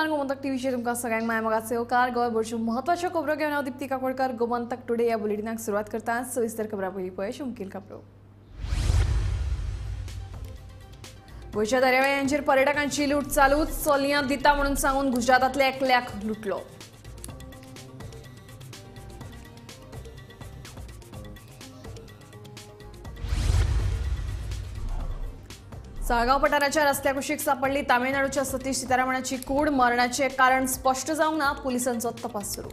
गोमंतक टीव्हीचेर तुमकां सगळ्यांक मायमोगाचे उपकार। गोंयभरच्यो म्हत्वाच्यो खबरो घेवन हांव दीप्ती काकोडकर गोमंतक टुडे ह्या बुलेटिनाक सुरवात करता। सविस्तर खबरां पयलीं पळय मुखेल खबरो। गोंयच्या दर्यावेळ्यांचेर पर्यटकांची लूट चालूच। चलयां दिता म्हणून सांगून गुजरातांतल्या एकल्याक लुटलो। साळगांव पठाराच्या रस्त्या कुशीक सापडली तामिळनाडूच्या सतीश सीतारामनाची कूड। मरणाचे कारण स्पष्ट जावंक ना, पुलिसांचो तपास सुरू।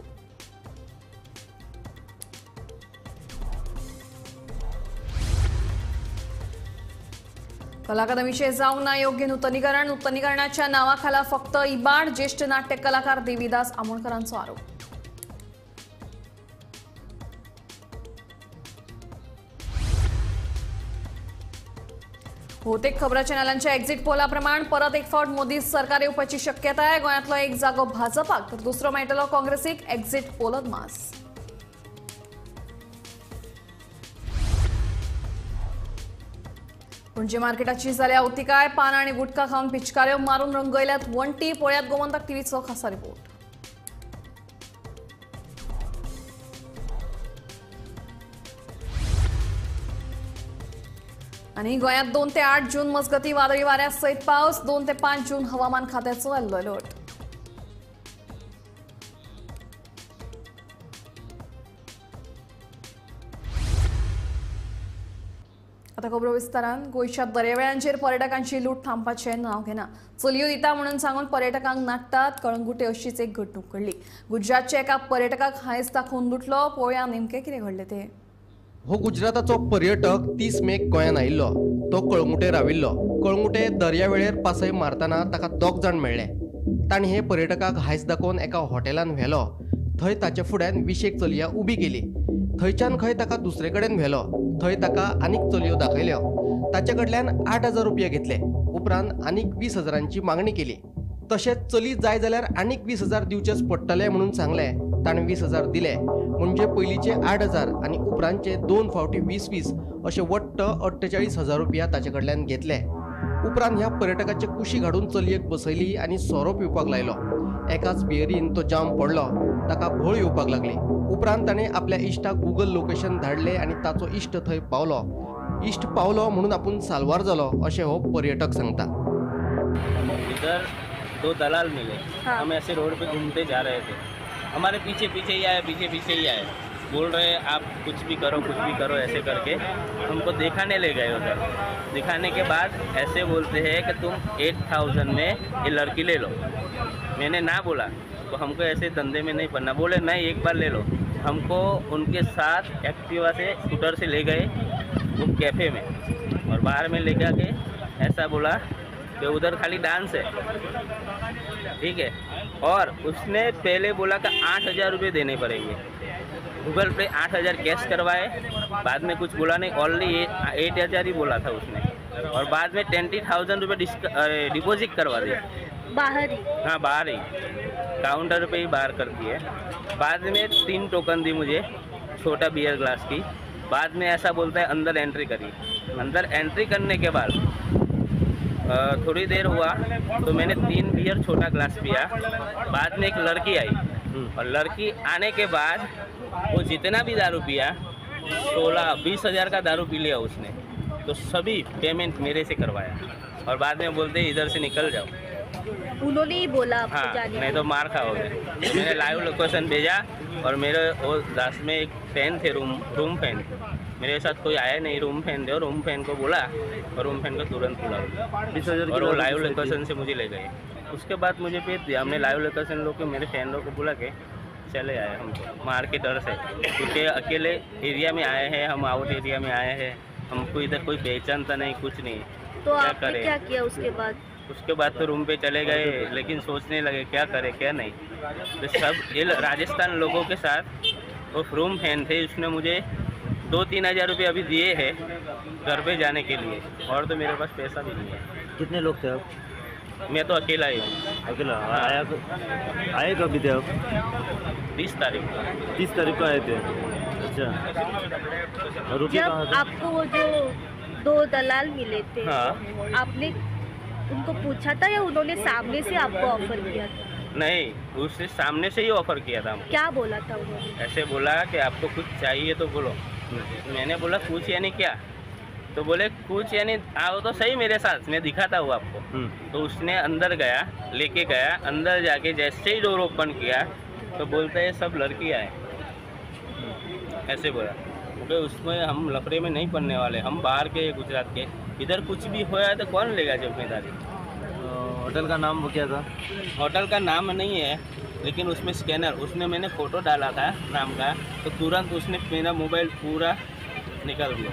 कला अकादमीचे जावंक ना योग्य नूतनीकरणाच्या नावाखाला फक्त इबाड। ज्येष्ठ नाट्य कलाकार देवीदास आमोणकरांचो आरोप। बहुतेक खबरां चॅनलांच्या एक्झिट पोला प्रमाण परत एक फावट मोदी सरकार येवपाची शक्यताय। गोंयांतलो एक जागो भाजपाक तर दुसरो मेळटलो काँग्रेसीक। एक्झिट पोलत मास। पणजे मार्केटाची जाल्या अवतिकाय। पान आनी गुटखा खावन पिचकाऱ्यो मारून रंगयल्यात वण्टी। पळयात गोमंतक टीव्हीचो खासा रिपोर्ट। आणि गोंयांत 2 ते 8 जून मजगती वादळी वाऱ्या सयत पावस। 2 ते 5 जून हवामान खात्याचो येल्लो अलर्ट। आता खबरो विस्तारान। गोंयच्या दर्यावेळ्यांचेर पर्यटकांची लूट थांबपाचें नांव घेना। चलयो दिता म्हणून सांगून पर्यटकांक नाडटात। कळंगुटे अशीच एक घडणूक घडली। गुजरातच्या एका पर्यटकाक हायस दाखोवन लुटलो। पळोवया नेमकें कितें घडलें तें। हो गुजराताचो पर्यटक 30 मेक गोंयांत आयिल्लो। तो कळंगुटे राविल्लो। कळंगुटे दर्यावेळेर पासय मारतना ताका 2 जाण मेळ्ळे। तांणी हे पर्यटकाक हायस दाखोवन एका हॉटेलांत व्हेलो। थंय ताचे फुड्यान 20 चलयां उबी केली। थंयच्यान खंय ताका दुसरे कडेन व्हेलो। थंय ताका आनीक चलयो दाखयल्यो। ताचे कडल्यान 8,000 रुपया घेतले। उपरांत आनीक 20,000ची मागणी केली। तशेंच चली जाय जाल्यार आनीक 20,000 दिवचेच पडटले म्हणून सांगलें। ताणें 20,000 दिले। म्हणजे पयलींचे 8,000 आनी उपरांतचे 2 फावटी 20-20 अशे वट्ट 48,000 रुपया ताचे कडल्यान घेतले। उपरांत ह्या पर्यटकाचे कुशीक हाडून चलयेक बसयली आनी सोरो पिवपाक लायलो। एकाच बियरीन तो जाम पडलो। ताका भोळ येवपाक लागली। उपरांत ताणें आपल्या इश्टाक गूगल लोकेशन धाडले आनी ताचो इश्ट थंय पावलो। इश्ट पावलो म्हणून आपूण साल्वार जालो अशें हो पर्यटक सांगता। इधर 2 दलाल मिले। हम ऐसे रोड पे घूमते जा रहे थे। हमारे पीछे पीछे ही आए। बोल रहे आप कुछ भी करो ऐसे करके हमको दिखाने ले गए। उधर दिखाने के बाद ऐसे बोलते हैं कि तुम 8,000 में ये लड़की ले लो। मैंने ना बोला तो हमको ऐसे धंधे में नहीं पड़ना। बोले नहीं एक बार ले लो। हमको उनके साथ एक्टिवा से स्कूटर से ले गए वो कैफ़े में और बाहर में ले जाके ऐसा बोला कि उधर खाली डांस है, ठीक है। और उसने पहले बोला कि 8,000 रुपये देने पड़ेंगे। गूगल पे 8,000 कैश करवाए। बाद में कुछ बोला नहीं, ओनली 8,000 ही बोला था उसने। और बाद में 20,000 रुपये डिपॉजिट करवा दिया बाहर ही। हाँ बाहर ही, काउंटर पे ही बाहर कर दिए। बाद में 3 टोकन दी मुझे छोटा बियर ग्लास की। बाद में ऐसा बोलता है अंदर एंट्री करिए। अंदर एंट्री करने के बाद थोड़ी देर हुआ तो मैंने 3 बियर छोटा ग्लास पिया। बाद में एक लड़की आई और लड़की आने के बाद वो जितना भी दारू पिया 16-20,000 का दारू पी लिया उसने। तो सभी पेमेंट मेरे से करवाया और बाद में बोलते इधर से निकल जाओ। उन्होंने ही बोला आपको हाँ, जाने नहीं तो मार खाओगे। मैंने लाइव लोकेशन भेजा और मेरे वो दास में एक फैन थे, रूम फैन। मेरे साथ कोई आया नहीं, रूम फैन थे। और रूम फैन को बोला और रूम फैन को तुरंत बुला और वो लाइव लोकेशन से मुझे ले गए। उसके बाद मुझे भेज दिया। हमने लाइव लोकेशन लोग के मेरे फ्रेंड लोग को बोला के चले आए हम मार के डर से, क्योंकि अकेले एरिया में आए हैं, हम आउट एरिया में आए हैं। हमको इधर कोई पहचानता नहीं, कुछ नहीं। तो आपने क्या किया उसके बाद? उसके बाद तो रूम पे चले गए, लेकिन सोचने लगे क्या करें क्या नहीं। तो सब ये राजस्थान लोगों के साथ वो रूम फैन थे। उसने मुझे 2-3 हज़ार रुपये अभी दिए हैं घर पे जाने के लिए, और तो मेरे पास पैसा भी नहीं है। कितने लोग थे आप? मैं तो अकेला ही हूँ। अकेला आए कभी थे आप? 30 तारीख को। 30 तारीख को आए थे। अच्छा, रुके कहाँ जब थे? आपको वो जो 2 दलाल मिले थे, हाँ। आपने उनको पूछा था या उन्होंने सामने से आपको ऑफर किया था? नहीं, उसने सामने से ही ऑफर किया था हमको। क्या बोला था उन्होंने? ऐसे बोला कि आपको कुछ चाहिए तो बोलो। मैंने बोला कुछ यानी क्या? तो बोले कुछ यानी आओ तो सही मेरे साथ, मैं दिखाता हूँ आपको। तो उसने अंदर गया, लेके गया, अंदर जाके जैसे ही डोर ओपन किया तो बोलते हैं सब लड़कियाँ हैं, ऐसे बोला। क्योंकि उसमें हम लफड़े में नहीं पड़ने वाले, हम बाहर के गुजरात के, इधर कुछ भी होया तो कौन लेगा जिम्मेदारी। होटल का नाम वो क्या था? होटल का नाम नहीं है, लेकिन उसमें स्कैनर, उसने मैंने फ़ोटो डाला था नाम का, तो तुरंत उसने मेरा मोबाइल पूरा निकाल दिया।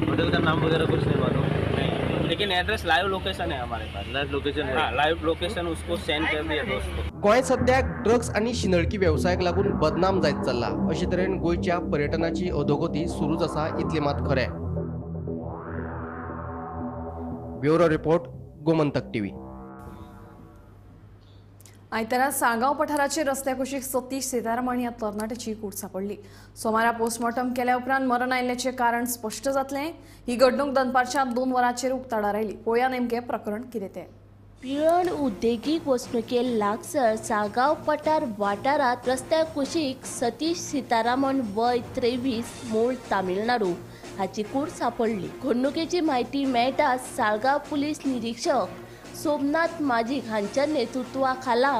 होटल का नाम वगैरह कुछ नहीं मालूम? नहीं, लेकिन एड्रेस लाइव लोकेशन है हमारे पास। लाइव लोकेशन है? हाँ, लाइव लोकेशन उसको सेंड कर दिया दोस्त को। गोंय सध्या ड्रग्स आणि शिनळकी व्यवसायाक लागून बदनाम जायत चल्ला अशे तरेन गोंयच्या पर्यटनाची अधोगती सुरूच आसा इतले मात खरें. Bureau report, Gomantak TV. आयतारा साळगांव पठाराचेर रस्त्या कुशीक सतीश सीतारामन ह्या तरणाट्याची कूड सापडली. सोमारा पोस्टमॉर्टम केल्या उपरांत मरण आयिल्ल्याचें कारण स्पश्ट जातलें. ही घडणूक दनपारच्या 2 वरांचेर उक्ताडार आयली. पळोवया नेमकें प्रकरण कितें तें. पिळण उद्देगीक वसणुके लागसार साळगांव पठार वाठारात रस्त्या कुशीक सतीश सीतारामन वय 23 मूळ तामिळनाडू हाची कूड सापडली. घडणुकेची म्हायती मेळटाच साळगांव पुलीस निरीक्षक सोमनाथ माजीक हांच्या नेतृत्वा खाला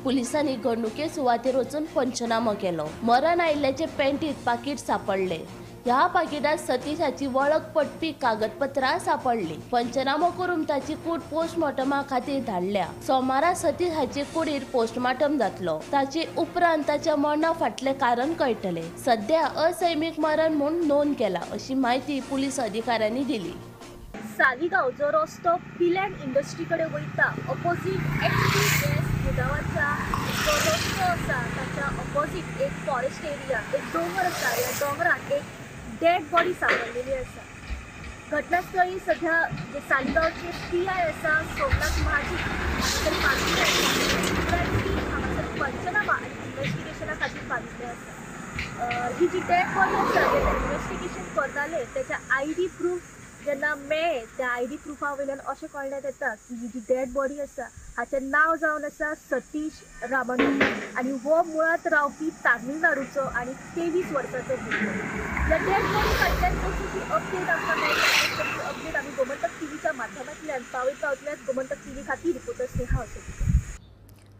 पुलिसांनी घडणुके सुवातेर वचून पंचनामो केलो. मरण आयिल्ल्याचे पॅन्टीत पाकीट सापडले. ह्या पाकिटात सतीशाची वळख पटपी कागदपत्रां सापडली. पंचनामो करून ताची कूड पोस्टमॉर्टमा खातीर धाडल्या. सोमारा सतीश हाचे कुडीर पोस्टमॉर्टम जातलो. ताचे उपरांत ताच्या मरणा फाटले कारण कळटले. सध्या असैमिक मरण म्हूण नोंद केला अशी माहिती पुलीस अधिकाऱ्यांनी दिली. सालिगांव जो रस्तो पिलँड इंडस्ट्री कडेन वयता, ऑपोजीट एक्सप्रेस गुदावांचा जो रस्तो आसा ताच्या ऑपोजीट एक फॉरेस्ट एरिया, एक डोंगर आसा. ह्या डोंगरात एक डेड बॉडी सापडलेली आसा. घटनास्थळी सध्या जे सालिगांवचे PI आसा सोमनाथ माजीक हांगासर पाविल्ले आसा. हांगासर पंचनामा आनी इन्व्हेस्टिगेशना खातीर पाविल्ले आसा. ही जी डेड बॉडी आसा तेजें इन्व्हेस्टिगेशन करताले तेच्या ID प्रूफ जेन्ना मेळ्ळे त्या ID प्रुफा वयल्यान अशें कळण्यात येता की ही जी डेड बॉडी आसा हाचें नांव जावन आसा सतीश रामानू आनी हो मुळात रावपी तामिळनाडूचो आनी 23 वर्सांचो भुरगो. ह्या डेड बॉडी फाटल्यान कशी ती अपडेट आमकां मेळटा ती अपडेट आमी गोमंतक टीव्हीच्या माध्यमांतल्यान पावयतात. गोमंतक टीव्ही खातीर रिपोर्टर स्नेहा अशोक.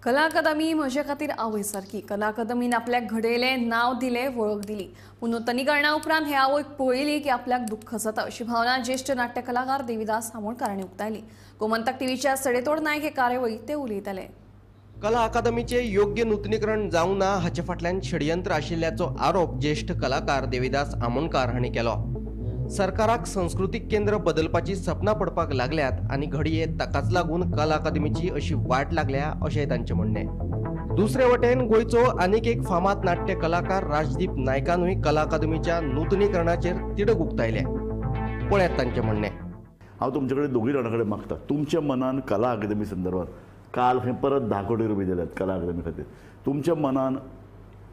कला अकादमी म्हजे खातीर आवय सारकी. कला अकादमीन आपल्याक घडयलें, नांव दिलें, वळख दिली. पूण नूतनीकरणा उपरांत हे आवयक पळयली की आपल्याक दुख्ख जाता अशी भावना ज्येश्ठ नाट्य कलाकार देविदास आमोणकारांनी उक्तायली. गोमंतक टीव्हीच्या सडेतोड नायक हे कार्यावळीत ते उलयताले. कला अकादमीचे योग्य नूतनीकरण जावंक ना हाचे फाटल्यान षडयंत्र आशिल्ल्याचो आरोप ज्येष्ठ कलाकार देविदास आमोणकार हांणी केलो. सरकाराक संस्कृतीक केंद्र बदलपाची सपनां पडपाक लागल्यात आनी घडये ताकाच लागून कला अकादमीची अशी वाट लागल्या अशेंय तांचें म्हणणें. दुसरे वटेन गोंयचो आनीक एक फामाद नाट्य कलाकार राजदीप नायकानूय कला अकादमीच्या नूतनीकरणाचेर तिडक उक्तायले. पळयात तांचें म्हणणें. हांव तुमचे कडेन दोगूय जाणां कडेन मागता, तुमच्या मनान कला अकादमी संदर्भात काल खंय परत 10 कोटी रुपया दिल्यात कला अकादमी खातीर. तुमच्या मनान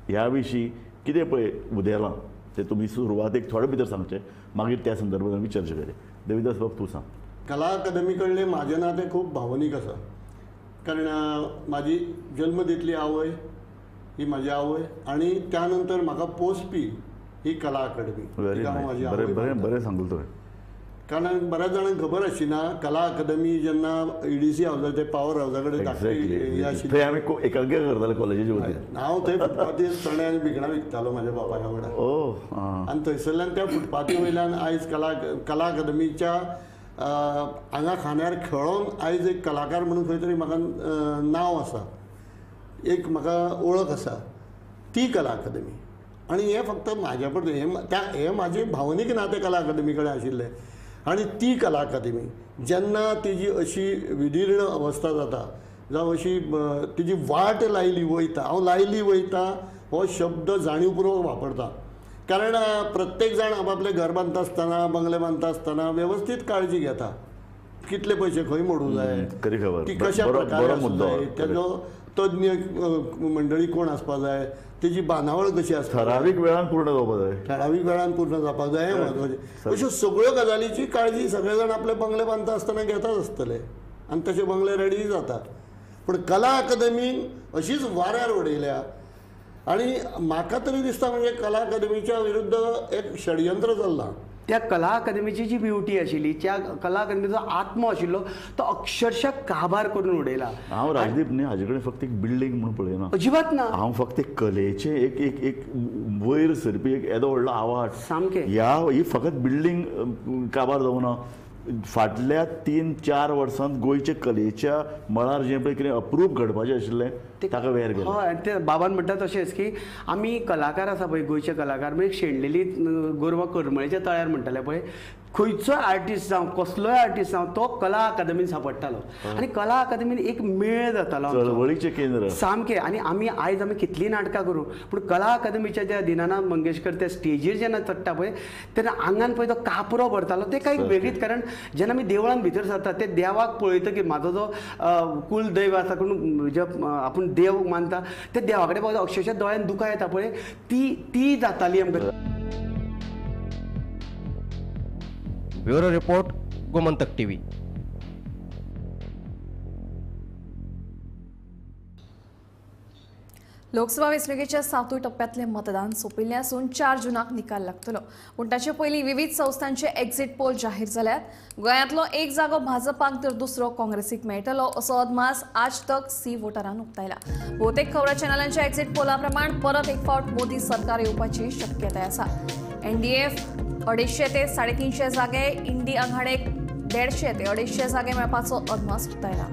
ह्या विशीं कितें पळय उदेलां ते तुमी सुरवातेक थोडे भितर सांगचे, मागीर त्या संदर्भात आमी चर्चा करूया. देविदास बाब तूं सांग. कला अकादमी कडलें म्हाजें नातें खूब भावनीक आसा. कारण म्हाजी जल्म दितली आवय ही म्हाजी आवय आनी त्या नंतर म्हाका पोसपी ही कला अकादमी. बरें सांगलें तुवें. कारण बऱ्याच जाणांक खबर आशिना कला अकादमी जेन्ना EDC हावजाचें पॉवर हावजा कडेन थंय आमी एकांकी करताले कॉलेजीचे वतीन. हांव थंय फुटपाथीर चणे आनी भिकणां विकतालो म्हाज्या बापाया वांगडा. आनी थंयसरल्यान त्या फुटपाथी वयल्यान आयज कला अकादमीच्या हांगा खांद्यार खेळोन आयज एक कलाकार म्हणून खंय तरी म्हाका नांव आसा, एक म्हाका वळख आसा, ती कला अकादमी. आनी हें फक्त म्हाज्या पडटलें, हें म्हाजें भावनीक नातें कला अकादमी कडेन आशिल्लें. आनी ती कला अकादमी जेन्ना तेजी अशी विदीर्ण अवस्था जाता जावं अशी तेजी वाट लायली वयता, हांव लायली वयता हो शब्द जाणीवपूर्वक वापरता. कारण प्रत्येक जाण आपआपलें घर बांदता आसतना, बंगले बांदता आसतना वेवस्थीत काळजी घेता. कितले पयशे खंय मोडूं जाय, ती कशा प्रकारे आसूं जाय, तेजो तज्ञ मंडळी कोण आसपा जाय, तेजी बांदावळ कशी आसता, ठरावीक वेळान पूर्ण जावपाक जाय, ठरावीक वेळान पूर्ण जावपाक जाय हें म्हत्वाचें. अश्यो सगळ्यो गजालीची काळजी सगळे जाण आपले बंगले बांदता आसतना घेतात आसतले आनी तशे बंगले रेडी जाता. पूण कला अकादमी अशीच वाऱ्यार उडयल्या आनी म्हाका तरी दिसता म्हणजे कला अकादमीच्या विरुद्ध एक षडयंत्र चल्लां. त्या कला अकादमीची जी ब्युटी आशिल्ली, त्या कला अकादमीचो आत्मो आशिल्लो तो अक्षरशः काबार करून उडयला. हांव राजदीप न्ही हाजे कडेन फक्त एक बिल्डींग म्हणून पळयना, अजिबात ना. हांव फक्त एक कलेचे एक एक एक वयर सरपी एक येदो व्हडलो आवाज सामकें ही फकत बिल्डींग काबार जावना. फाटल्या 3-4 वर्सांत गोंयच्या कलेच्या मळार जें पळय कितें अप्रूप घडपाचें आशिल्लें ताका वेर गेलें. हय, आनी ते बाबान म्हणटा तशेंच की आमी कलाकार आसा पळय गोंयचे कलाकार, म्हणजे शेणलेली गोरवां करमळेच्या तळ्यार म्हणटाले पळय, खंयचोय आर्टिस्ट जावं कसलोय आर्टिस्ट जावं तो कला अकादमीन सांपडटालो आनी कला अकादमीन एक मेळ जातालो, चळवळीचें केंद्र सामकें. आनी आयज आमी कितलीं नाटकां करूं, पूण कला अकादमीच्या ज्या दिनानाथ मंगेशकर त्या स्टेजीर जेन्ना चडटा पळय तेन्ना आंगान पळय तो कापरो भरतालो. ते कांय वेगळीच, कारण जेन्ना आमी देवळान भितर सरता ते देवाक पळयतकीर म्हाजो जो कुलदैव आसा कोण जे आपूण देव मानता ते देवा कडेन पळयता अक्षरशः दोळ्यान दुकां येता पळय ती जाताली आमकां. Bureau report, Gomantak TV. Lok Sabha वेंचणुकेच्या 7व्या टप्प्यातले मतदान सोंपिल्लें आसून 4 जूनाक निकाल लागतलो. पूण ताचे पयलीं विविध संस्थांचे एक्झिट पोल जाहीर जाल्यात. गोंयांतलो एक जागो भाजपाक तर दुसरो काँग्रेसीक मेळटलो असो अदमास आज तक सी वोटरान उक्तायला. भोवतेक खबरां चॅनलांच्या एक्झिट पोला प्रमाण परत एक फावट मोदी सरकार येवपाची शक्यताय आसा. एनडीएफ 250 ते 350 जागे, इंडी आघाडीक 150 ते 250 जागे मेळपाचो अदमास उक्तायला.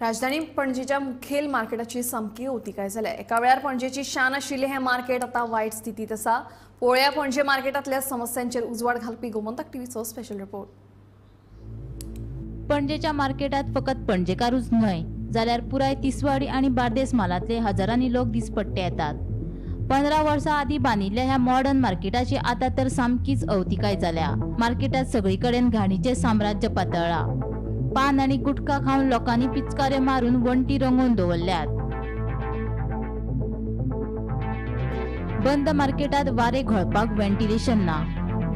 राजधानी पणजेच्या मुखेल मार्केटाची सामकी अवतिकाय जाल्या. एका वेळार पणजेची शान आशिल्लें हें मार्केट आतां वायट स्थितीत आसा. पळोवया पणजे मार्केटांतल्या समस्यांचेर उजवाड घालपी गोमंतक टीव्हीचो स्पेशल रिपोर्ट. पणजेच्या मार्केटात फकत पणजेकारूच न्हय जाल्यार पुराय तिसवाडी आणि बार्देस मालांतले हजारांनी लोक दिसपट्टे येतात. 15 वर्सां आदीं बांदिल्ल्या ह्या मॉडर्न मार्केटाची आतां तर सामकीच अवतिकाय जाल्या. मार्केटात सगळीकडेन घाणीचें साम्राज्य पातळ्ळा. पान आणि गुटखा खाऊन लोकांनी पिचकारे मारून वण्टी रंगोवन दवरल्यात. बंद मार्केटात वारे घोळपाक व्हेंटिलेशन ना.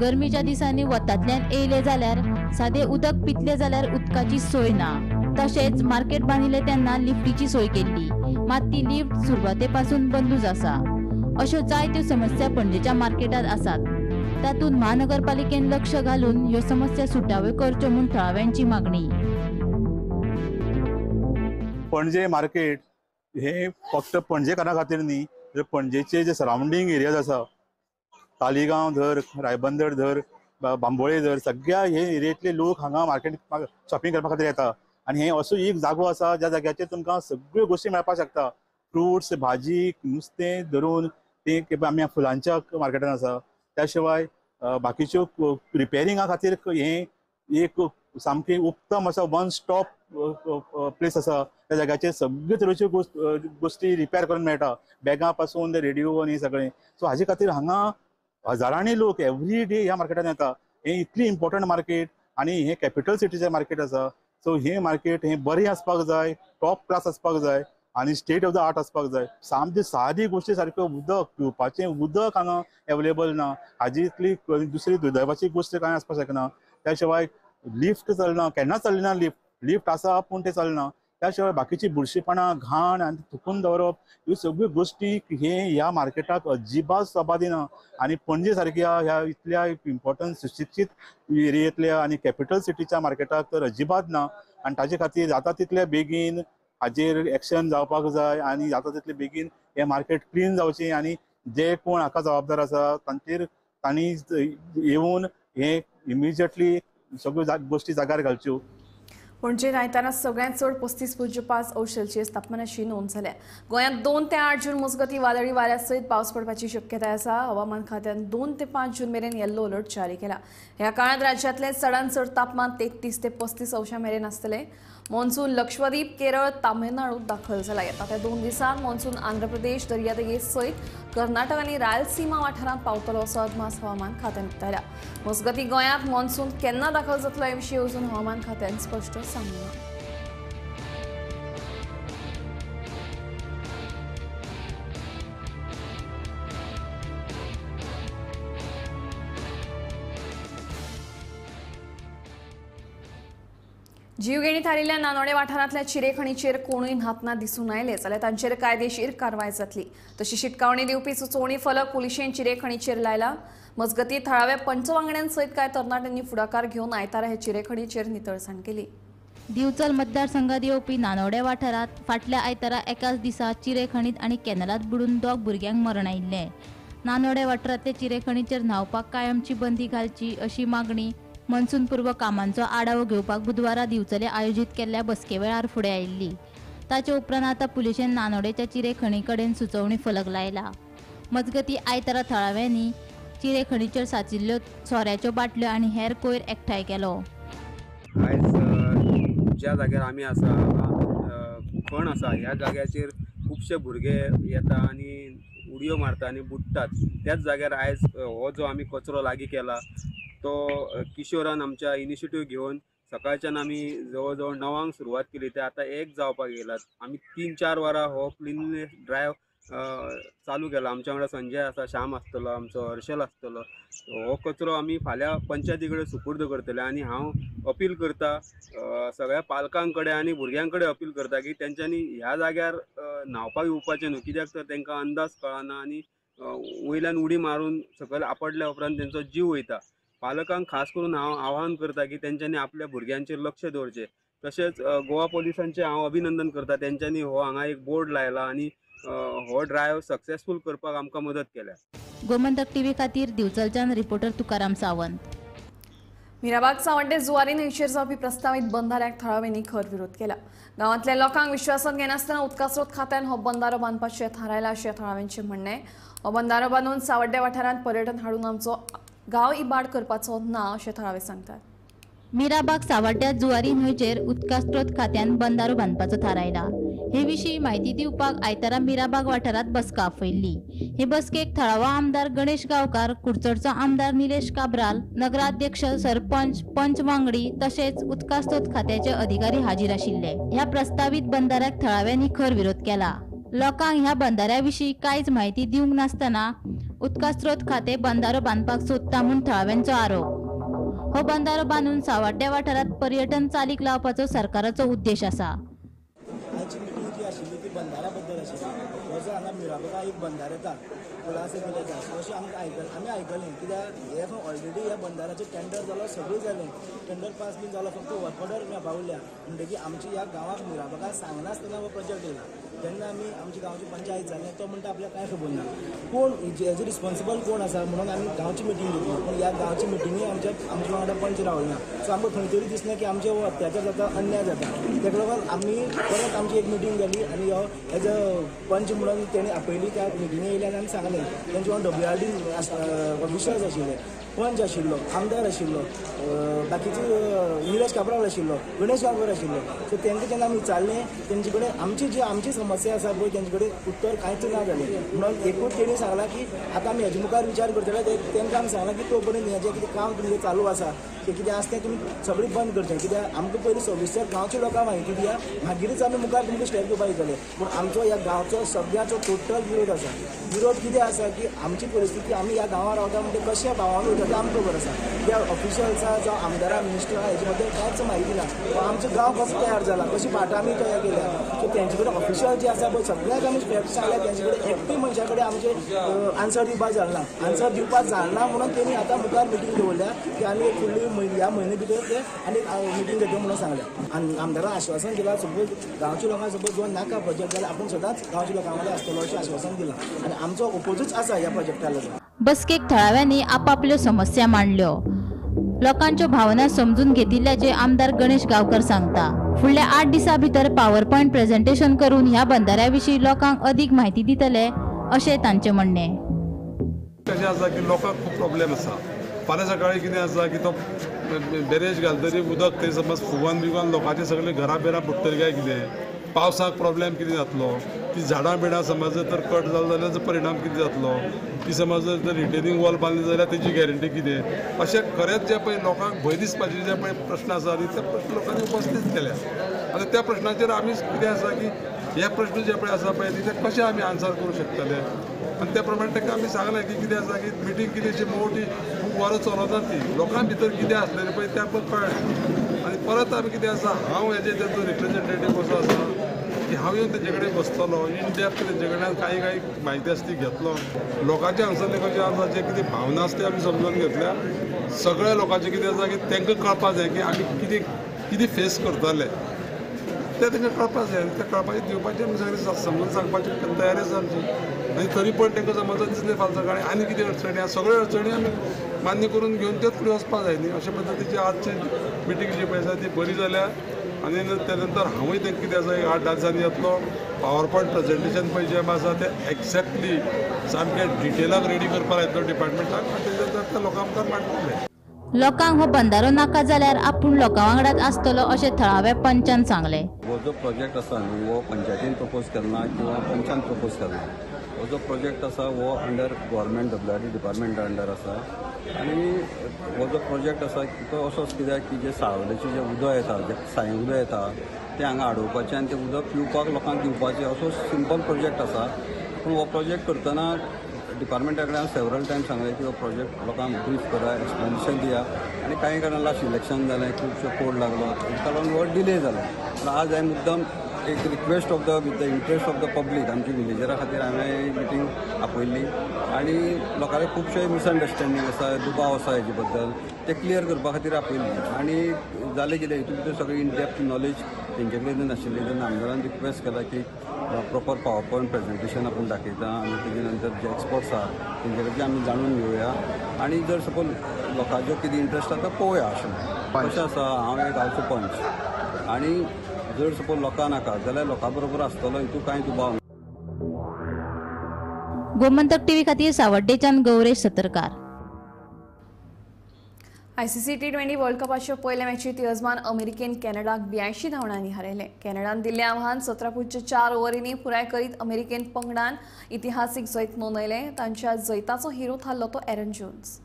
गरमीच्या दिसांनी वतांतल्यान येयले जाल्यार सादे उदक पितले जाल्यार उदकाची सोय ना. तशेंच मार्केट बांदिल्ले तेन्ना लिफ्टीची सोय केल्ली, मात ती लिफ्ट सुरवातेपासून बंदूच आसा. अश्यो जायत्यो समस्या पणजेच्या मार्केटात आसात. तातूंत महानगरपालिकेन लक्ष घालून ह्यो समस्या सुटाव्यो करच्यो म्हूण थळाव्यांची मागणी. पणजे मार्केट हे फक्त पणजेकारां खातीर न्ही, पणजेचे जे सराउंडिंग एरियाज आसा, तालिगांव धर, रायबंदर धर, बांबोळे धर, सगळ्या हे एरियेतले लोक हांगा मार्केट शॉपिंग करपा खातीर येता. आनी हे असो एक जागो आसा ज्या जाग्याचेर तुमकां सगळ्यो गोश्टी मेळपाक शकता. फ्रुट्स, भाजी, नुस्तें धरून ते आमी फुलांच्या मार्केटान आसा. त्या शिवाय बाकीच्यो रिपेरिंगा खातीर हे एक सामकी उत्तम असो वन स्टॉप प्लेस आसा. त्या जाग्याचेर सगळे तरेच्यो गोश्टी रिपेर करून मेळटा, बॅगां पासून रेडिओ आनी सगळें. सो हाजे खातीर हांगा हजारांनी लोक एवरी डे ह्या मार्केटान येता. हे इतली इम्पॉर्टंट मार्केट आनी हे कॅपिटल सिटीचें मार्केट आसा. सो हे मार्केट हे बरें आसपाक जाय, टॉप क्लास आसपाक जाय आनी स्टेट ऑफ द आर्ट आसपाक जाय. सामकी सादी गोश्टी सारक्यो उदक, पिवपाचें उदक हांगा अवेलेबल ना. हाजी इतली दुसरी दुर्दैवाची गोश्ट कांय आसपाक शकना. त्या शिवाय लिफ्ट चलना, केन्ना चलना ना लिफ्ट आसा पूण ते चलना. त्या शिवाय बाकीची बुरशीपणां, घाण आनी थुकून दवरप ह्यो सगळ्यो गोश्टी हे ह्या मार्केटाक अजिबात सोबा दिना. आनी पणजे सारक्या ह्या इतल्या इम्पॉर्टंट सुशिक्षीत एरियेंतल्या आनी कॅपिटल सिटीच्या मार्केटाक तर अजिबात ना. आनी ताजे खातीर जाता तितले बेगीन हाजेर एक्शन जावपाक जाय आनी जाता तितले बेगीन हे मार्केट क्लीन जावचें. आनी जे कोण हाका जबाबदार आसा तांणी येवन हे इमिजिएटली सगळ्यो गोश्टी जाग्यार घालच्यो. पणजे रायताना सगळ्यांत चड 35.5 अंश सेल्सियस तापमानाची नोंद जाल्या. गोंयांत 2 ते 8 जून मजगतीं वादळी वाऱ्या सयत पावस पडपाची शक्यताय आसा. हवामान खात्यान 2 ते 5 जून मेरेन येल्लो अलर्ट जारी केला. ह्या काळात राज्यांतले चडांत चड तापमान 33 ते 35 अंशां मेरेन आसतलें. मॉन्सून लक्षद्वीप, केरळ, तामिळनाडूत दाखल जाला. येता त्या 2 दिसांत मॉन्सून आंध्र प्रदेश, दर्यादेगे सयत कर्नाटक आनी रायलसीमा वाठारांत पावतलो असो अदमास हवामान खात्यान उक्तायला. मजगतीं गोंयांत मॉन्सून केन्ना दाखल जातलो हे विशीं अजून हवामान खात्यान स्पश्ट सांगलें ना. जीव घेणीत आलेल्या नानोडे वाठारांतल्या चिरे खणीचेर कोणूय न्हातना दिसून आयले जाल्यार तांचेर कायदेशीर कारवाय जातली. तशी शिटकावणी दिवपी सुचोवणी फलक पुलिशेन चिरे खणीचेर लायला. मजगती थळाव्या पंचवांगड्यांसयत कांय तरणाट्यांनी फुडाकार घेवन आयतारा हे चिरे खणीचेर नितळसाण केली. दिवचल मतदारसंघात येवपी नानोडे वाठारात फाटल्या आयतारा एकाच दिसा चिरे खणीत आनी कॅनलात बुडून 2 भुरग्यांक मरण आयिल्लें. नानोडे वाठारांतले चिरे खणीचेर न्हावपाक कायमची बंदी घालची अशी मागणी मनसूनपूर्व कामांचो आढावो घेवपाक बुधवारा दिवचले आयोजीत केल्ल्या बसके वेळार फुडें आयिल्ली. ताचे उपरांत आतां पुलिशेन नानोडेच्या चिरे खणी कडेन सुचोवणी फलक लायला. मजगती आयतारा थळाव्यांनी चिरे खणीचेर साचिल्ल्यो सोऱ्याच्यो बाटल्यो आनी हेर कोयर एकठांय केलो. आयज ज्या जाग्यार आमी आसा खण आसा ह्या जाग्याचेर खुबशे भुरगे येता आनी उडयो मारता आनी बुडटात. त्याच जाग्यार आयज हो जो आमी कचरो लागीं केला तो किशोरान आमच्या इनिशिएटीव घेवन सकाळच्यान आमी जवळ जवळ 9 सुरवात केली ते आतां 1 जावपाक येयलात. आमी 3-4 वरां हो क्लिननेस ड्रायव चालू केला. आमच्या वांगडा संजय आसा, श्याम आसतलो, आमचो हर्षल आसतलो. हो कचरो आमी फाल्यां पंचायती कडेन सुपूर्द करतले आनी हांव अपील करता सगळ्या पालकां कडेन आनी भुरग्यां कडेन अपील करता की तेंच्यांनी ह्या जाग्यार न्हावपाक येवपाचें न्हू. कित्याक तर तांकां अंदाज कळना आनी वयल्यान उडी मारून सकयल आपडल्या उपरांत तेंचो जीव वयता. पालकांक खास करून हांव आवाहन करता की तेंच्यांनी आपल्या भुरग्यांचेर लक्ष दवरचें. तशेंच गोवा पोलिसांचें हांव अभिनंदन करता. तेंच्यांनी हो हांगा एक बोर्ड लायला आनी हो ड्रायव सक्सेसफूल करपाक आमकां मदत केल्या. गोमंतक टीव्ही खातीर दिवचलच्यान रिपोर्टर तुकाराम सावंत. मिराबाग सावंडे जुवारी न्हंयचेर जावपी प्रस्तावित बंदाऱ्याक थळाव्यांनी खर विरोध केला. गांवांतल्या लोकांक विश्वासात घेनासतना उदका स्रोत खात्यान हो बंदारो बांदपाचें थारायला अशें थळाव्यांचें म्हणणें. हो बंदारो बांदून सावड्डे वाठारांत पर्यटन हाडून आमचो गांव इबाड करपाचो ना अशें थळावे सांगतात. मिराबाग सावड्ड्या जुवारी न्हंयचेर उदका स्रोत खात्यान बंदारो बांदपाचो थारायला. हे विशीं म्हायती दिवपाक आयतारा मिराबाग वाठारांत बसका आपयल्ली. हे बसकेक थळावो आमदार गणेश गांवकार, कुडचडचो आमदार निलेश काब्राल, नगराध्यक्ष, सरपंच, पंच वांगडी तशेंच उदका स्रोत खात्याचे अधिकारी हाजीर आशिल्ले. ह्या प्रस्तावित बंदाऱ्याक थळाव्यांनी खर विरोध केला. लोकांक ह्या बंदाऱ्या विशीं कांयच म्हायती दिवंक नासतना उदका स्रोत खातें बंदारो बांदपाक सोदता म्हूण थळाव्यांचो आरोप. हो बंदारो बांदून सावड्ड्या वाठारांत पर्यटन चालीक लावपाचो सरकाराचो उद्देश आसा. आयची मिटींग जी आशिल्ली ती बंदारा बद्दल आशिल्ली. हो जो हांगा मिराबागा एक बंदार येता कुळासे दिले जाय अशें आमी आयकलें. कित्याक हे ऑलरेडी ह्या बंदाराचें टेंडर जालो, सगळें जालें, टेंडर पास बी जालो, फक्त वर्क ऑर्डर मेळपा उरल्या. म्हणटकीर आमच्या ह्या गांवाक मिराबागा सांगनासतना हो प्रोजेक्ट येयला. जेन्ना आमी आमची गांवची पंचायत जालें तो म्हणटा आपल्याक कांय खबर ना कोण हेजो रिस्पॉन्सिबल कोण आसा म्हणून आमी गांवची मिटींग घेतली. पूण ह्या गांवची मिटींगे आमच्या वांगडा पंच रावना. सो आमकां खंय तरी दिसलें की आमचे अत्याचार जाता, अन्याय जाता. तेका लागून आमी परत आमची एक मिटींग जाली आनी हो एज अ पंच म्हणून तेणी आपयली. त्या मिटींगे येयल्यान आमी सांगलें तेंचे वांगडा WRD ऑफिशर्स आशिल्ले, पंच आशिल्लो, आमदार आशिल्लो, बाकीचे निलेश काब्राल आशिल्लो, गणेश गांवकर आशिल्लो. सो तेंकां जेन्ना आमी विचारलें तेंचे कडेन आमची समस्या आसा पळय तेंचे कडेन उत्तर कांयच ना जालें. म्हणून एकूच तेणी सांगलां की आतां आमी हेजे मुखार विचार करतले. तेंकां आमी सांगलां की तो पर्यंत हेजें कितें काम तुमचें चालू आसा तें कितें आसा तें तुमी सगळें बंद करचें. कित्याक आमकां पयलीं सविस्तर गांवच्या लोकांक म्हायती दिया, मागीरच आमी मुखार तुमकां स्टेप घेवपाक येतले. पूण आमचो ह्या गांवचो सगळ्याचो टोटल विरोध आसा. विरोध कितें आसा की आमची परिस्थिती आमी ह्या गांवांत रावता म्हणजे कशें भावान वयता तें आमकां खबर आसा. त्या ऑफिशल्सा जावं आमदारा मिनिस्टर हेजे बद्दल कांयच म्हायती ना. आमचो गांव कसो तयार जाला, कशी भाटां आमी तयार केल्या. सो तेंचे कडेन ऑफिशल जे आसा पळय सगळ्याक आमी फॅक्ट सांगल्या. तेंचे कडेन एकटी मनशा कडेन आमचे आन्सर दिवपाक जालना. आन्सर दिवपाक जालना म्हणून तेणी आतां मुखार मिटींग दवरल्या की आमी फुडली ह्या म्हयने भितर ते आनी मिटींग घेतली म्हणून सांगल्या. आनी आमदारान आश्वासन दिलां सपोज गांवच्या लोकांक सपोज जो नाका प्रोजेक्ट जाल्यार आपूण सदांच गांवच्या लोकां कडेन आसतलो अशें आश्वासन दिलां. आनी आमचो ओपोजूच आसा ह्या प्रोजेक्टा लागून. बसकेक थळाव्यांनी आपापल्यो समस्या मांडल्यो. लोकांच्यो भावना समजून घेतिल्ल्याचे आमदार गणेश गांवकर सांगता. फुडल्या 8 दिसां भितर पावर पॉयंट प्रेझेंटेशन करून ह्या बंदाऱ्या विशीं लोकांक अदीक म्हायती दितले अशें तांचें म्हणणें. कशें आसा की लोकांक खूब प्रॉब्लेम आसा. फाल्यां सकाळीं कितें आसा की तो बेरेज घालतरी उदक थंय समज फुगोन बिगोन लोकांचे सगळे घरा बिरा बुडटली काय कितें. पावसाक प्रॉब्लेम कितें जातलो. ती झाडां बिडां समज जर कट जालो जाल्यार ताचो परिणाम कितें जातलो. ती समज जर रिटेनिंग वॉल बांदली जाल्यार तेजी गॅरंटी कितें. अशें खरेंच जे पळय लोकांक भंय दिसपाचे जे पळय प्रश्न आसा न्ही ते प्रश्न लोकांनी उपस्थित केल्या. आनी त्या प्रश्नाचेर आमी कितें आसा की हे प्रश्न जे पळय आसा पळय ते कशें आमी आन्सर करूं शकतले. आनी त्या प्रमाणे ताका आमी सांगलें की कितें आसा की मिटींग कितें अशी मोठी खूब वरां चलोना ती लोकां भितर कितें आसलेलें पळय तें आमकां कळ्ळें. आनी परत आमी कितें आसा हांव हेजे तेजो रिप्रेझेंटेटीव कसो आसा की हांव येवन तेजे कडेन बसतलो इन डेप्थ तेजे कडल्यान काही म्हायती आसा ती घेतलो. लोकांचे हांगसरले कशें आसा जे कितें भावना आसा ते आमी समजून घेतल्या. सगळ्या लोकांचें कितें आसा की तांकां कळपाक जाय की आमी कितें फेस करतले ते तांकां कळपाक जाय. ते कळपाचें दिवपाचें आमी सगळें समजून सांगपाची तयारी आसा आमची. आनी तरी पण तांकां समज दिसलें फाल्यां सकाळीं आनी कितें अडचणी आसा सगळ्यो अडचणी आमी मान्य करून घेवन तेच फुडें वचपाक जाय न्ही. अशे पद्दतीची आजची मिटींग जी पळय आसा ती बरी जाल्या. आनी त्या नंतर हांवूय तांकां कितें आसा 8 दिसांनी येतलो. पावर पॉयंट प्रेझेंटेशन पळय जें आसा तें एक्झॅक्टली सामकें डिटेलाक रेडी करपाक येतलो डिपार्टमेंटाक आनी तेजे नंतर ते लोकां मुखार मांडटले. लोकांक हो बंधारो नाका जाल्यार आपूण लोकां वांगडाच आसतलो अशें थळाव्या पंचान सांगलें. हो जो प्रोजेक्ट आसा न्ही हो पंचायतीन प्रपोज केला किंवा पंचान प्रपोज केला. हो जो प्रोजेक्ट आसा हो अंडर गव्हर्मेंट WRD डिपार्टमेंटा अंडर आसा. आनी हो जो प्रोजेक्ट आसा तो असोच कित्याक की जे सावलेचें जें उदक येता जें सायें उदक येता तें हांगा अडोवपाचें आनी तें उदक पिवपाक लोकांक दिवपाचें असो सिंपल प्रोजेक्ट आसा. पूण हो प्रोजेक्ट करतना डिपार्टमेंटा कडेन हांवें सेवरल टायम सांगलें की हो प्रोजेक्ट लोकांक ब्रीफ करा एक्सप्लेनेशन दिया. आनी कांय कारणान लास्ट इलेक्शन जालें खुबशो कोड लागलो ताका लागून हो डिले जालो. पूण आज हांवें मुद्दम एक request of the with the interest of the public आमची विलेजरा खातीर हांवें मिटींग आपयल्ली. आनी लोकांचे खुबशे मिसअंडरस्टँडींग आसा दुबाव आसा हेजे बद्दल ते क्लियर करपा खातीर आपयल्ली. आनी जालें कितें हितून भितर सगळी इन डेप्थ नॉलेज तेंचे कडेन नाशिल्ली तेन्ना आमदारान रिक्वेस्ट केला की प्रॉपर पावर पॉयंट प्रेझेंटेशन आपूण दाखयता आनी तेजे नंतर जे एक्सपर्ट्स आसा तेंचे कडच्यान आमी जाणून घेवया. आनी जर सपोज लोकांचो कितें इंट्रस्ट आसा तो पळोवया अशें. कशें आसा हांव एक गांवचो पंच आनी जर सपोज लोकां नाका जाल्यार लोकां बरोबर आसतलो हितून कांय दुबाव ना. गोमंतक टीव्ही खातीर सावड्डेच्यान Gauresh Satarkar. ICC T20 world कपाच्या पयल्या मॅचीत यजमान अमेरिकेन कॅनडाक 82 धांवड्यांनी हारयलें. कॅनडान दिल्लें आव्हान 17.4 ओव्हरींनी पुराय करीत अमेरिकेन पंगडान इतिहासीक जैत नोंदयलें. तांच्या जैताचो हिरो थारलो तो एरन जोन्स.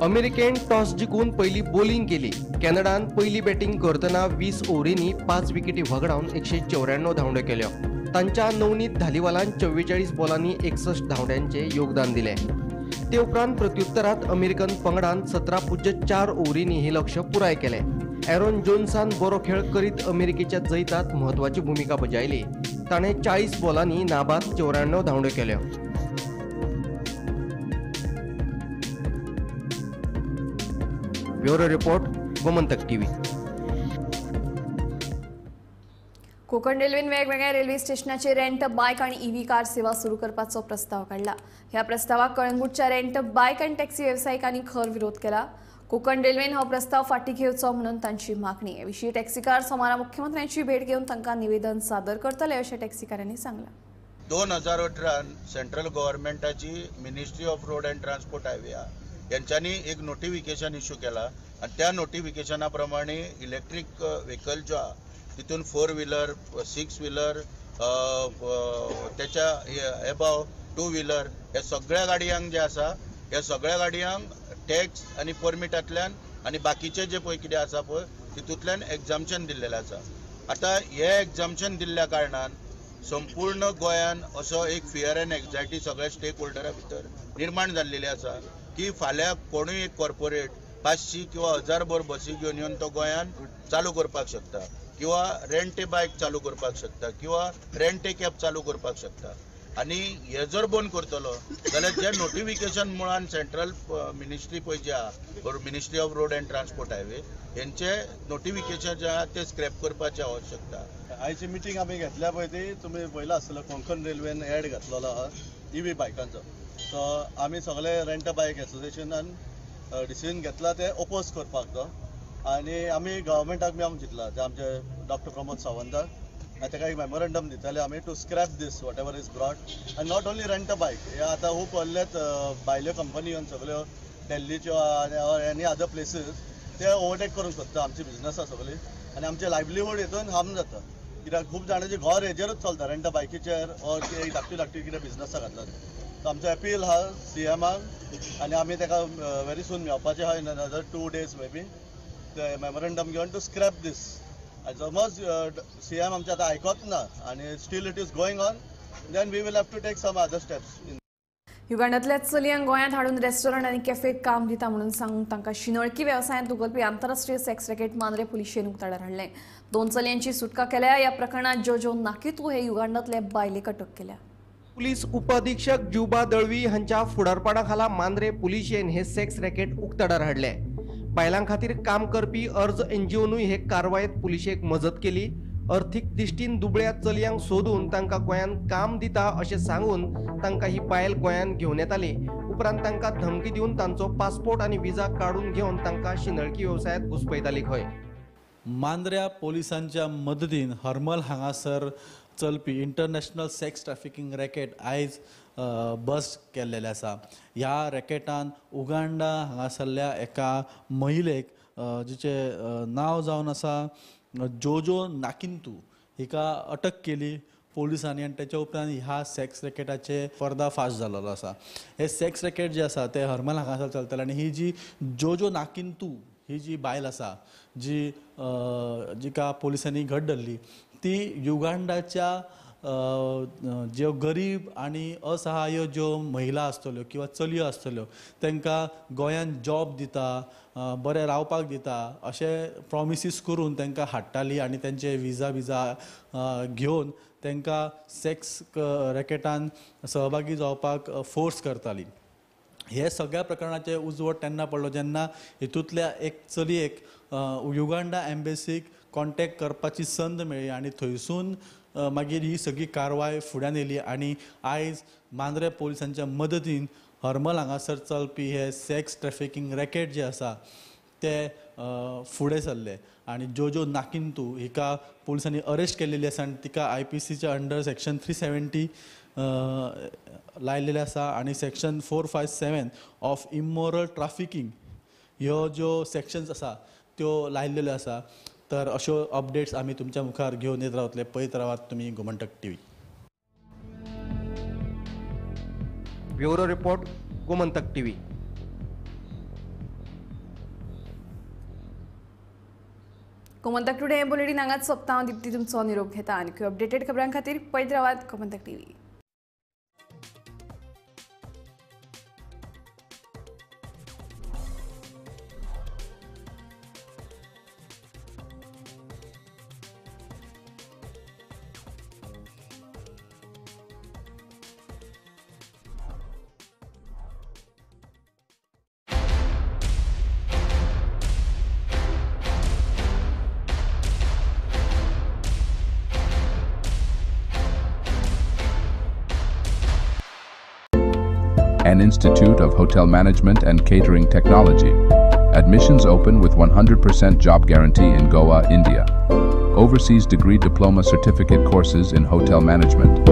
अमेरिकेन टॉस जिखून पयली बॉलिंग केली. कॅनडान पयली बॅटिंग करतना 20 ओव्हरींनी 5 विकेटी वगडावन 194 धांवड्यो केल्यो. तांच्या नवनीत धालीवालान 44 बॉलांनी 61 धांवड्यांचे योगदान दिलें. ते उपरांत प्रत्युत्तरांत अमेरिकन पंगडान 17.4 ओव्हरींनी हे लक्ष्य पुराय केलें. एरन जोन्सान बरो खेळ करीत अमेरिकेच्या जैतांत म्हत्वाची भुमिका बजायली. ताणें 40 बॉलांनी नाबाद 94 धांवड्यो केल्यो. Bureau report Gomantak TV. Konkan रेल्वेन वेगवेगळ्या रेल्वे स्टेशनाचेर रेंट बायक आणि EV कार सेवा सुरू करपाचो प्रस्ताव काढला. ह्या प्रस्तावाक कळंगूटच्या रेंट बायक आणि टॅक्सी व्यावसायिकांनी खर विरोध केला. कोकण रेल्वेन हो प्रस्ताव फाटी घेवचो म्हणून तांची मागणी. हे विशीं टॅक्सीकार सोमारा मुख्यमंत्र्यांची भेट घेवन तांकां निवेदन सादर करतले अशें टॅक्सीकारांनी सांगलां. 2018 सेंट्रल गव्हर्नमेंटाची ministry of road and transport highway यांच्यानी एक नोटिफिकेशन इश्यू केला आणि त्या नोटिफिकेशना प्रमाणे इलेक्ट्रिक व्हेकल जो तितून 4 व्हीलर 6 व्हीलर त्याच्या एबाव 2 व्हीलर या सगळ्या गाडयांक जे आसा ह्या सगळ्या गाडयांक टॅक्स आणि परमिटांतल्यान आणि बाकीचे जे पळय कितें आसा पळय तितूंतल्यान एक्झाम्पशन दिल्लेलें आसा. आता हे एक्झाम्पशन दिल्ल्या कारणान संपूर्ण गोंयान असो एक फियर एंड एग्जायटी सगळ्या स्टेक होल्डरा भितर निर्माण जाल्लेली आसा की फाल्यां कोणूय एक कॉर्पोरेट 500 किंवा 1000 भर बसी घेवन येवन तो गोंयान चालू करपाक शकता किंवा रेंट ए बायक चालू करपाक शकता किंवा रेंट ए कॅब चालू करपाक शकता. आणि हे जर बंद करतलो जाल्यार जे नोटिफिकेशन मुळान सेंट्रल मिनिस्ट्री पळय जे आहा ministry of road and transport highway हेंचे नोटिफिकेशन जे आहा ते स्क्रॅप करपाची आवश्यकता. आयची मिटींग आमी घेतल्या पळय ती तुमी पळयला आसतलो कोंकण रेल्वेन ऍड घातलेलो आहा EV बायकांचो. सो आमी सगळे रेंट बायक एसोसिएशनान डिसिजन घेतला ते ओपोज करपाक तो. आनी आमी गव्हर्मेंटाक बी आमकां चिंतला ते आमचे डॉक्टर प्रमोद सावंताक ताका एक मेमोरंडम दिताले आमी to scrap this whatever is brought आनी नॉट ओन्ली रेंट बायक हे आतां खूब व्हडलेच भायल्यो कंपनी येवन सगळ्यो दिल्लीच्यो एनी अदर प्लेसीस ते ओवरटेक करूंक सोदता आमची बिजनसां सगळी आनी आमचे लायव्हलीहूड हितून हार्म जाता. कित्याक खूब जाणांची घर हेजेरूच चलता रेंट बायकीचेर ऑर धाकटी धाकटी कितें बिजनसां घातला. सो आमचो अपील आहा CMाक आनी आमी ताका व्हेरी सून मेळपाचे आहा in another 2 days may be ते मेमोरंडम घेवन टू स्क्रॅप दीस. समज CM आमचे आतां आयकत ना आनी still it is going on then we will have to take some other steps. युगांडातल्या चलयांक गोंयांत हाडून रेस्टॉरंट आनी कॅफेक काम दिता म्हणून सांगून तांकां शिनळकी वेवसायांत उगलपी आंतरराष्ट्रीय सेक्स रॅकेट मांद्रे पुलिशेन उक्ताडार हाडले. 2 चलयांची सुटका केल्या. ह्या प्रकरणात जोजो नाकितू हे युगांडातले बायलेक अटक केल्या. पुलीस उपअधीक्षक जुबा दळवी हांच्या फुडारपणाखाला मांद्रे पुलिशेन हे सेक्स रॅकेट उक्ताडार हाडले. बायलां खातीर काम करपी अर्ज एनजीओनूय हे कारवायेत पुलिशेक मजत केली. अर्थीक दिश्टीन दुबळ्या चलयांक सोदून तांकां गोंयांत काम दिता अशें सांगून तांकां ही बायल गोंयांत घेवन येताली. उपरांत तांकां धमकी दिवन तांचो पासपोर्ट आनी विजा काडून घेवन तांकां शिनळकी वेवसायांत घुस्पयताली. खंय मांद्र्या पोलिसांच्या मदतीन हरमल हांगासर चलपी इंटरनॅशनल सेक्स ट्रॅफिकिंग रॅकेट आयज बस्ट केल्लेले आसा. ह्या रॅकेटान उगांडा हांगासरल्या एका महिलेक जिचे नांव जावन आसा जोजो नाकिंतू हिका अटक केली पोलिसांनी आनी तेच्या उपरांत ह्या सेक्स रॅकेटाचे पर्दाफाश जाल्लो आसा. हे सेक्स रॅकेट जे आसा ते हरमल हांगासर चलतले आनी ही जी जोजो नाकिंतू ही जी बायल आसा जी जिका पोलिसांनी घट धरली ती युगांडाच्या ज्यो गरीब आनी असहाय्य ज्यो महिला आसतल्यो किंवा चलयो आसतल्यो तांकां गोंयांत जॉब दिता, बरें रावपाक दिता अशें प्रॉमिसीस करून तांकां हाडटाली आनी तेंचे विजा घेवन तांकां सेक्स रॅकेटान सहभागी जावपाक फोर्स करताली. हे सगळ्या प्रकरणाचे उजवट तेन्ना पडलो जेन्ना हितूंतल्या एक चलयेक युगांडा एम्बेसीक कॉन्टॅक्ट करपाची संद मेळ्ळी आनी थंयसून मागीर ही सगळी कारवाय फुड्यान येयली आनी आयज मांद्रे पोलिसांच्या मदतीन हरमल हांगासर चलपी हे सेक्स ट्रॅफिकिंग रॅकेट जे आसा ते फुडें सरले आनी जोजो नाकिंतू हिका पोलिसांनी अरेस्ट केल्लेली आसा आनी तिका IPCच्या अंडर सेक्शन 370 लायलेले आसा आनी सेक्शन 457 ऑफ इमोरल ट्रॅफिकिंग ह्यो ज्यो सेक्शन्स आसा त्यो लायलेल्यो आसा. तर अश्यो अपडेट्स आमी तुमच्या मुखार घेवन येत रावतले. पळयत रावात तुमी Gomantak TV. Bureau report Gomantak TV. Gomantak today bulletin हांगाच सोंपता. हांव दिप्ती तुमचो निरोप घेता. आनी अपडेटेड खबरां खातीर पळयत रावात Gomantak TV. An Institute of Hotel Management and Catering Technology. Admissions open with 100% job guarantee in Goa, India. Overseas degree diploma certificate courses in hotel management.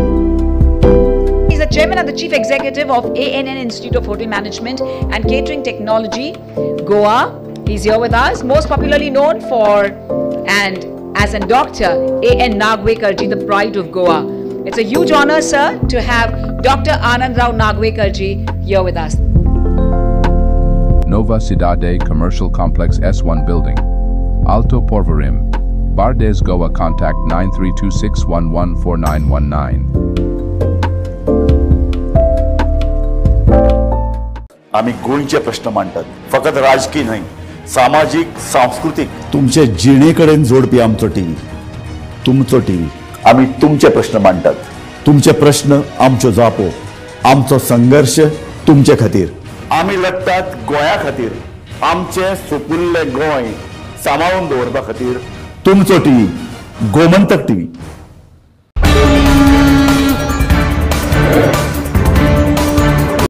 He's the chairman and the chief executive of ANN Institute of Hotel Management and Catering Technology, Goa. He's here with us, most popularly known for and as a Dr. A.N. Nagwekarji, the pride of Goa. It's a huge honor, sir, to have Dr. Anand Rao Nagwekarji here with us. Nova Cidade Commercial Complex S1 Building. Alto Porvorim. Bardes, Goa. Contact 9326114919. आम्ही गोंयचे प्रश्न मांडटात. फकत राजकीय न्हय, सामाजिक, सांस्कृतिक तुमचे जिणेकडेन जोडपी आमचो टीव्ही. तुमचो टीव्ही. आम्ही तुमचे प्रश्न मांडटात. तुमचे प्रश्न आमच्यो जापो. आमचो संघर्ष तुमचे खातीर. आम्ही लढटात गोंया खातीर. आमचे सोपुल्ले गोंय सांबाळून दवरपा खातीर. तुमचो टीव्ही गोमंतक टीव्ही.